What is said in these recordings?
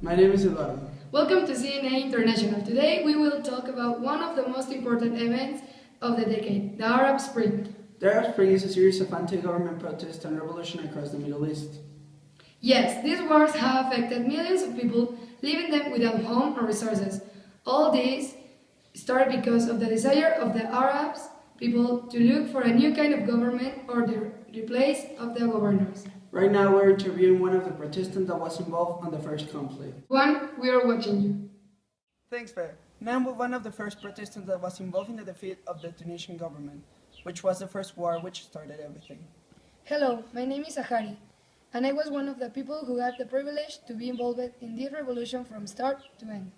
My name is Eduardo. Welcome to CNA International. Today we will talk about one of the most important events of the decade, the Arab Spring. The Arab Spring is a series of anti-government protests and revolution across the Middle East. Yes, these wars have affected millions of people, leaving them without home or resources. All this started because of the desire of the Arabs people to look for a new kind of government or the replace of the governors. Right now we're interviewing one of the protestants that was involved on the first conflict. Juan, we are watching you. Thanks, Fer. Now I'm one of the first protestants that was involved in the defeat of the Tunisian government, which was the first war which started everything. Hello, my name is Ahari, and I was one of the people who had the privilege to be involved in this revolution from start to end.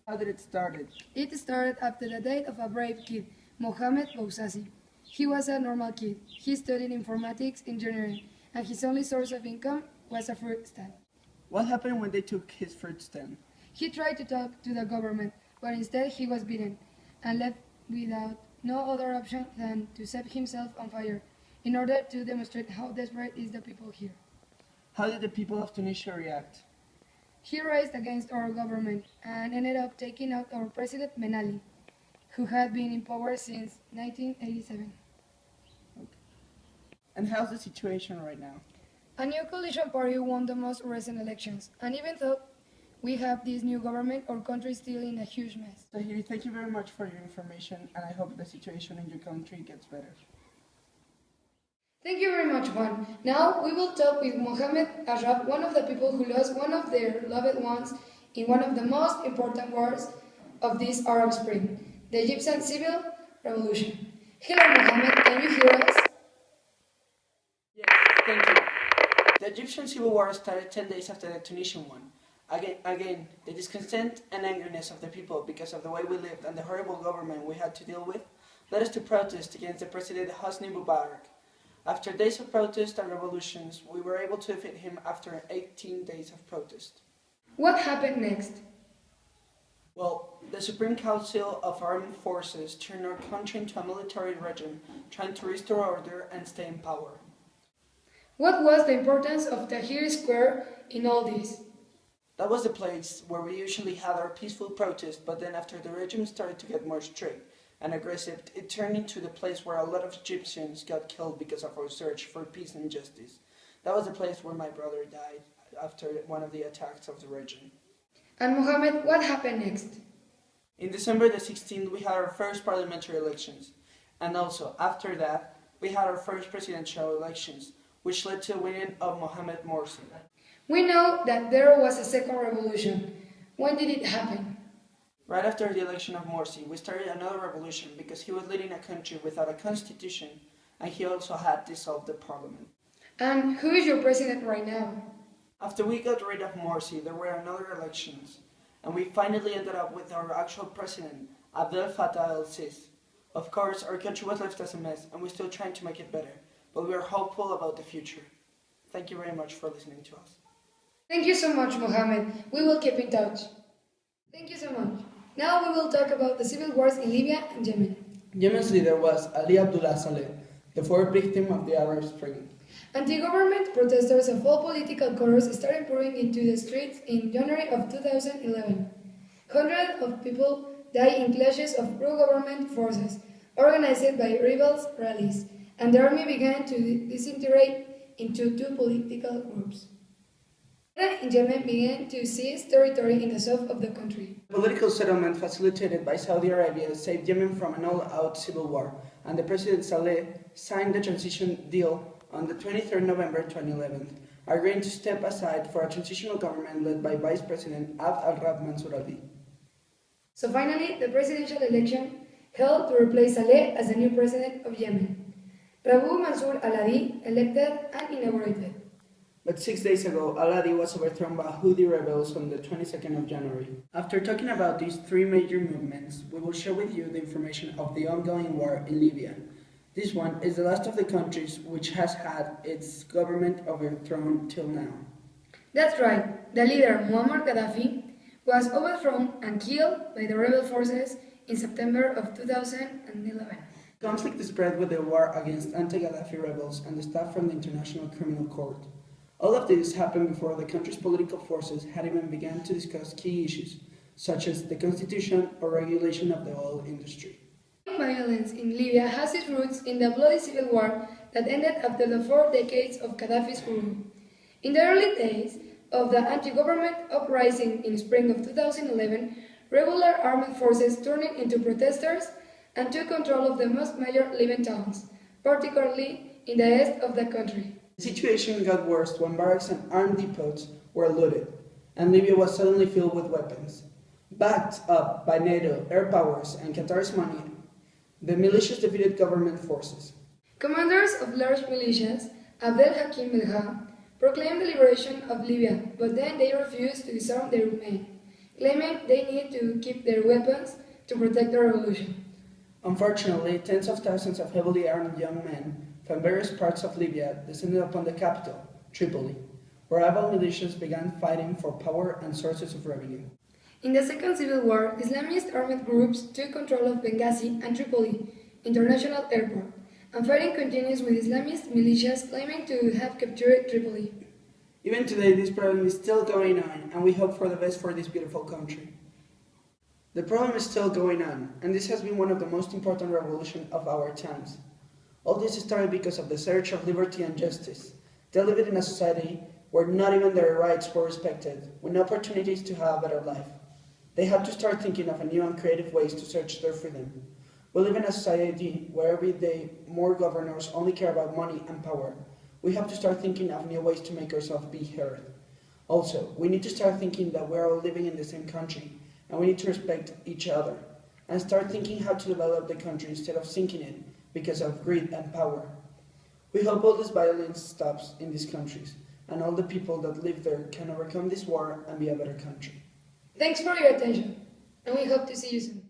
How did it start? It started after the death of a brave kid, Mohamed Bouazizi. He was a normal kid. He studied informatics engineering, and his only source of income was a fruit stand. What happened when they took his fruit stand? He tried to talk to the government, but instead he was beaten and left without no other option than to set himself on fire in order to demonstrate how desperate is the people here. How did the people of Tunisia react? He raised against our government and ended up taking out our president Ben Ali, who had been in power since 1987. And how's the situation right now? A new coalition party won the most recent elections, and even though we have this new government, our country is still in a huge mess. Tahiri, thank you very much for your information, and I hope the situation in your country gets better. Thank you very much, Juan. Now we will talk with Mohamed Ashraf, one of the people who lost one of their loved ones in one of the most important wars of this Arab Spring, the Egyptian Civil Revolution. Hello, Mohamed, can you hear us? Yes, thank you. The Egyptian Civil War started 10 days after the Tunisian one. Again, the discontent and angerness of the people because of the way we lived and the horrible government we had to deal with led us to protest against the President Hosni Mubarak. After days of protest and revolutions, we were able to defeat him after 18 days of protest. What happened next? Well, the Supreme Council of Armed Forces turned our country into a military regime, trying to restore order and stay in power. What was the importance of Tahrir Square in all this? That was the place where we usually had our peaceful protest, but then after the regime started to get more strict and aggressive, it turned into the place where a lot of Egyptians got killed because of our search for peace and justice. That was the place where my brother died after one of the attacks of the regime. And Mohammed, what happened next? In December the 16th, we had our first parliamentary elections. And also, after that, we had our first presidential elections, which led to the winning of Mohamed Morsi. We know that there was a second revolution. When did it happen? Right after the election of Morsi, we started another revolution because he was leading a country without a constitution, and he also had dissolved the parliament. And who is your president right now? After we got rid of Morsi, there were another elections, and we finally ended up with our actual president, Abdel Fattah el-Sisi. Of course, our country was left as a mess, and we're still trying to make it better, but we are hopeful about the future. Thank you very much for listening to us. Thank you so much, Mohammed. We will keep in touch. Thank you so much. Now we will talk about the civil wars in Libya and Yemen. Yemen's leader was Ali Abdullah Saleh, the fourth victim of the Arab Spring. Anti-government protesters of all political colors started pouring into the streets in January of 2011. Hundreds of people died in clashes of pro-government forces, organized by rebels rallies, and the army began to disintegrate into two political groups. In Yemen began to seize territory in the south of the country. The political settlement facilitated by Saudi Arabia saved Yemen from an all-out civil war, and the President Saleh signed the transition deal on the 23rd November 2011, agreeing to step aside for a transitional government led by Vice President Abd al-Rab Mansour Hadi. So finally, the presidential election held to replace Saleh as the new president of Yemen. Rabu Mansour al-Hadi elected and inaugurated. But 6 days ago, al-Hadi was overthrown by Houthi rebels on the 22nd of January. After talking about these three major movements, we will share with you the information of the ongoing war in Libya. This one is the last of the countries which has had its government overthrown till now. That's right. The leader, Muammar Gaddafi, was overthrown and killed by the rebel forces in September of 2011. Conflict spread with the war against anti-Gaddafi rebels and the staff from the International Criminal Court. All of this happened before the country's political forces had even begun to discuss key issues, such as the constitution or regulation of the oil industry. Violence in Libya has its roots in the bloody civil war that ended after the 4 decades of Gaddafi's rule. In the early days of the anti-government uprising in spring of 2011, regular armed forces turned into protesters and took control of the most major Libyan towns, particularly in the east of the country. The situation got worse when barracks and armed depots were looted, and Libya was suddenly filled with weapons. Backed up by NATO, air powers, and Qatar's money, the militias defeated government forces. Commanders of large militias, Abdel Hakim Belha, proclaimed the liberation of Libya, but then they refused to disarm their men, claiming they needed to keep their weapons to protect the revolution. Unfortunately, tens of thousands of heavily armed young men from various parts of Libya descended upon the capital, Tripoli, where rival militias began fighting for power and sources of revenue. In the Second Civil War, Islamist armed groups took control of Benghazi and Tripoli International Airport, and fighting continues with Islamist militias claiming to have captured Tripoli. Even today, this problem is still going on, and we hope for the best for this beautiful country. The problem is still going on, and this has been one of the most important revolutions of our times. All this started because of the search of liberty and justice. They lived in a society where not even their rights were respected, with no opportunities to have a better life. They had to start thinking of new and creative ways to search their freedom. We live in a society where every day more governors only care about money and power. We have to start thinking of new ways to make ourselves be heard. Also, we need to start thinking that we are all living in the same country, and we need to respect each other, and start thinking how to develop the country instead of sinking it because of greed and power. We hope all this violence stops in these countries, and all the people that live there can overcome this war and be a better country. Thanks for your attention, and we hope to see you soon.